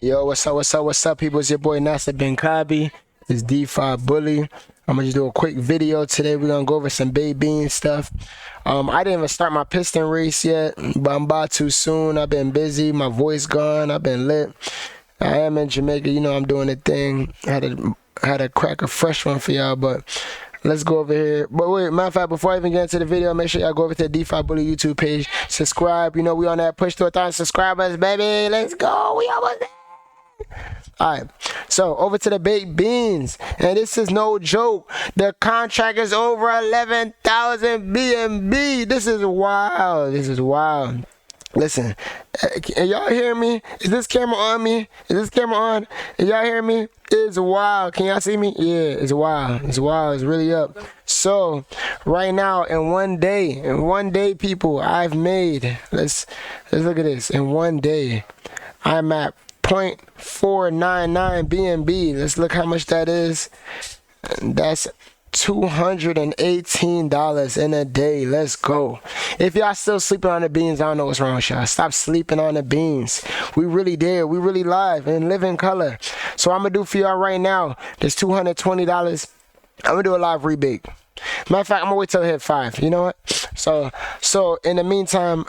Yo, what's up, people? It's your boy Nasser Ben Kabi. It's Defi Bully. I'm gonna just do a quick video today. We're gonna go over some baked bean stuff. I didn't even start my piston race yet, but I'm about to soon. I've been busy, my voice gone, I've been lit. I am in Jamaica, you know I'm doing a thing. I had to crack a fresh one for y'all, but let's go over here. But wait, matter of fact, before I even get into the video, make sure y'all go over to the Defi Bully YouTube page. Subscribe. You know we on that push to 1,000 subscribers, baby. Let's go. We almost there. Alright, so over to the baked beans, and this is no joke. The contract is over 11,000 BNB. This is wild. This is wild. Listen, can y'all hear me? Is this camera on me? Is this camera on? Can y'all hear me? It's wild. Can y'all see me? Yeah, it's wild. It's wild. It's really up. So right now, in one day, people, I've made. Let's look at this. In one day, I'm at 0.499 BNB. Let's look how much that is. That's $218 in a day. Let's go. If y'all still sleeping on the beans, I don't know what's wrong with y'all. Stop sleeping on the beans. We really there. We really live and live in color. So I'm gonna do for y'all right now, this $220. I'm gonna do a live rebake. Matter of fact, I'm gonna wait till it hit 5. You know what? So in the meantime,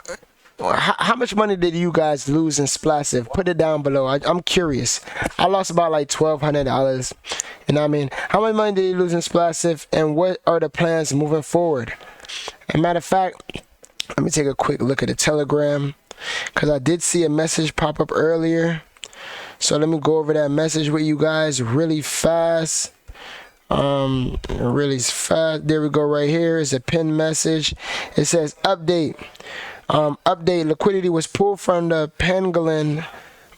how much money did you guys lose in splassive? Put it down below. I'm curious. I lost about like $1,200. You know what I mean? How much money did you lose in splassive, and what are the plans moving forward? And matter of fact, let me take a quick look at the Telegram, because I did see a message pop up earlier. So let me go over that message with you guys really fast. Really fast. There we go. Right here is a pinned message. It says update. Update, liquidity was pulled from the pangolin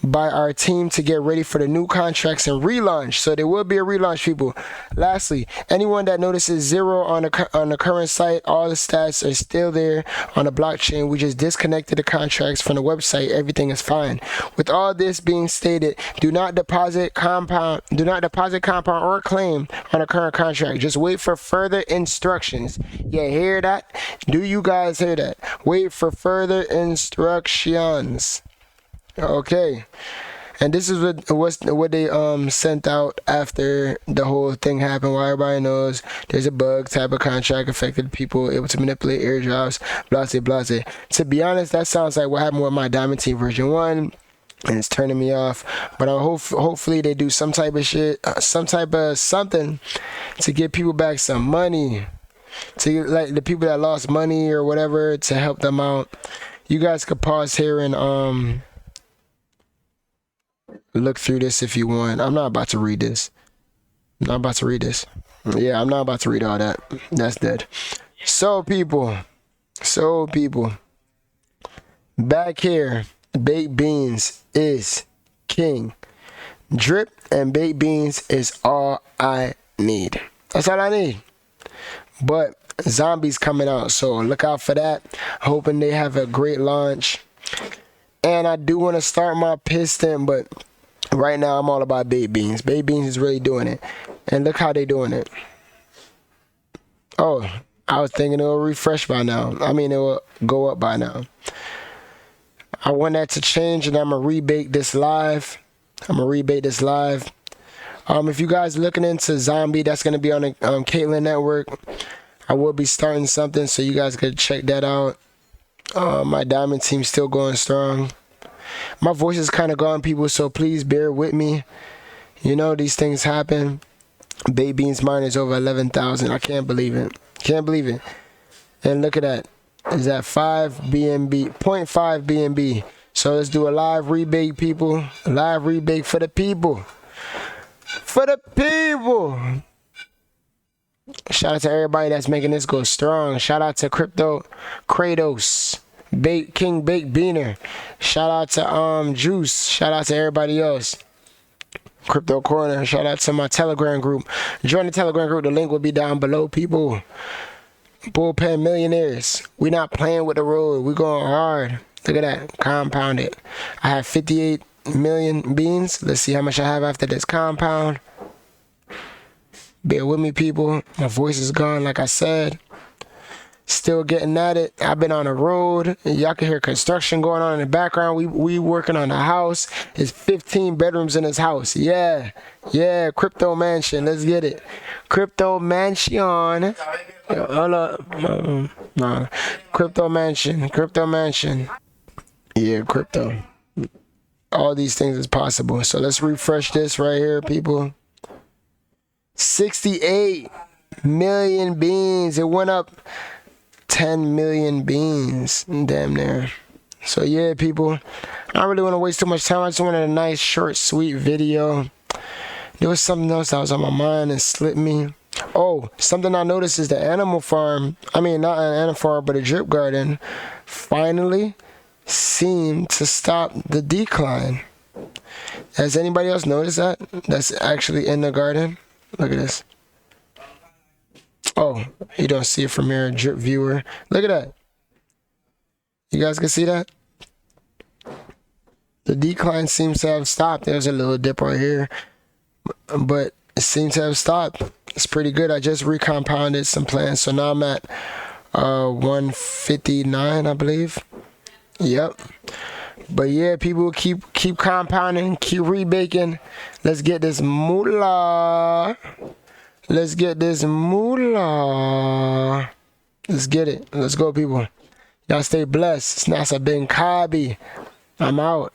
by our team to get ready for the new contracts and relaunch. So there will be a relaunch, people. Lastly, anyone that notices 0 on the current site, all the stats are still there on the blockchain. We just disconnected the contracts from the website. Everything is fine. With all this being stated, do not deposit compound or claim on a current contract. Just wait for further instructions. You hear that? Do you guys hear that? Wait for further instructions. Okay, and this is what they sent out after the whole thing happened. While everybody knows there's a bug type of contract affected people able to manipulate airdrops, blase blase. To be honest, that sounds like what happened with my Diamond Team version 1, and it's turning me off. But hopefully they do some type of shit, some type of something to give people back some money, to like the people that lost money or whatever, to help them out. You guys could pause here and look through this if you want. I'm not about to read this. Yeah, I'm not about to read all that. That's dead. So people, back here, baked beans is king. Drip and baked beans is all I need. That's all I need. But zombies coming out, so look out for that. Hoping they have a great launch. And I do want to start my piston, but right now I'm all about baked beans. Baked beans is really doing it. And look how they doing it. Oh, I was thinking it will refresh by now. I mean, it will go up by now. I want that to change, and I'm going to rebake this live. If you guys are looking into zombie, that's going to be on the Caitlin network. I will be starting something, so you guys could check that out. My Diamond Team's still going strong. My voice is kind of gone, people, so please bear with me. You know, these things happen. Baked beans mine is over 11,000. I can't believe it. And look at that. Is that 5 BNB, 0.5 BNB. So let's do a live rebake, people. A live rebake for the people. Shout out to everybody that's making this go strong. Shout out to Crypto Kratos, King Baked Beaner. Shout out to Juice. Shout out to everybody else. Crypto Corner. Shout out to my Telegram group. Join the Telegram group. The link will be down below, people. Bullpen millionaires. We not playing with the road. We going hard. Look at that. Compounded. I have 58 million beans. Let's see how much I have after this compound. Bear with me, people. My voice is gone, like I said. Still getting at it. I've been on the road. Y'all can hear construction going on in the background. We working on a house. It's 15 bedrooms in this house. Yeah. Crypto mansion. Let's get it. Crypto mansion. Hold up. No. Crypto mansion. Yeah, crypto. All these things is possible. So let's refresh this right here, people. 68 million beans. It went up 10 million beans, damn near. So yeah, people, I don't really want to waste too much time. I just wanted a nice, short, sweet video. There was something else that was on my mind and slipped me. Oh, something I noticed is the animal farm, I mean, not an animal farm, but a drip garden, finally seemed to stop the decline. Has anybody else noticed that? That's actually in the garden. Look at this. Oh, you don't see it from here, drip viewer. Look at that. You guys can see that? The decline seems to have stopped. There's a little dip right here, but it seems to have stopped. It's pretty good. I just recompounded some plants, so now I'm at 159, I believe. Yep. But yeah, people keep compounding, keep rebaking. Let's get this moolah. Let's get this moolah. Let's get it. Let's go, people. Y'all stay blessed. It's Nasa Ben Kabi. I'm out.